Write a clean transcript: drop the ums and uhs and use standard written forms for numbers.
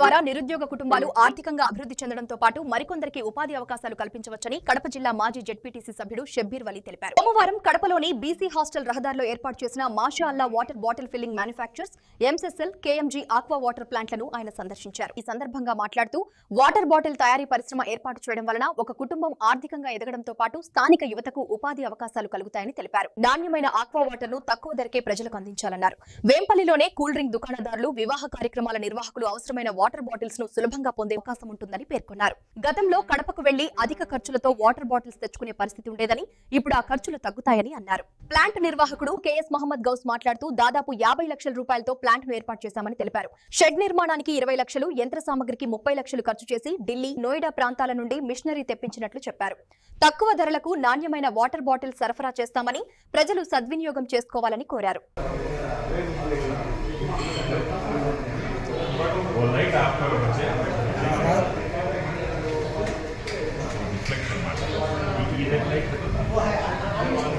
ద్వారా నిరుద్యోగ కుటుంబాలు ఆర్థికంగా అభివృద్ధి చెందడంతో పాటు మరికొందరికి ఉపాధి అవకాశాలు కల్పించవచ్చని కడప జిల్లా మాజీ జెడ్పీటీసీ సభ్యుడు షబ్బీర్ వలీ తెలిపారు. సోమవారం కడపలోని బీసీ హాస్టల్ రహదారిలో ఏర్పాటు చేసిన మాషా అల్లా water bottle filling manufacturers MSSL KMG aqua water ప్లాంట్లను ఆయన సందర్శించారు. ఈ సందర్భంగా మాట్లాడుతూ వాటర్ బాటిల్ తయారీ పరిశ్రమ ఏర్పాటు చేయడం వలన ఒక కుటుంబం ఆర్థికంగా ఎదగడంతో పాటు స్థానిక యువతకు ఉపాధి అవకాశాలు కలుగుతాయని తెలిపారు. నాణ్యమైన ఆక్వా వాటర్ ను తక్కువ ధరకే ప్రజలకు అందించాలన్నారు. వేంపల్లిలోనే కూల్ డ్రింక్ దుకాణదారులు, వివాహ కార్యక్రమాల నిర్వాహకులు అవసరమైన వాటర్ బాటిల్స్ ను సులభంగా పొందే అవకాశం ఉంటుందని పేర్కొన్నారు. గతంలో కడపకు వెళ్లి అధిక ఖర్చులతో వాటర్ బాటిల్స్ తెచ్చుకునే పరిస్థితి ఉండేదని, ఇప్పుడు ఆ ఖర్చులు తగ్గుతాయని అన్నారు. ప్లాంట్ నిర్వాహకుడు కెఎస్ మహమ్మద్ గౌస్ మాట్లాడుతూ దాదాపు 50 లక్షల రూపాయలతో ప్లాంట్ ను ఏర్పాటు చేశామని తెలిపారు. షెడ్ నిర్మాణానికి 20 లక్షలు, యంత్ర సామగ్రికి 30 లక్షలు ఖర్చు చేసి ఢిల్లీ, నోయిడా ప్రాంతాల నుండి మిషనరీ తెప్పించినట్లు చెప్పారు. తక్కువ ధరలకు నాణ్యమైన వాటర్ బాటిల్ సరఫరా చేస్తామని ప్రజలు సద్వినియోగం చేసుకోవాలని కోరారు.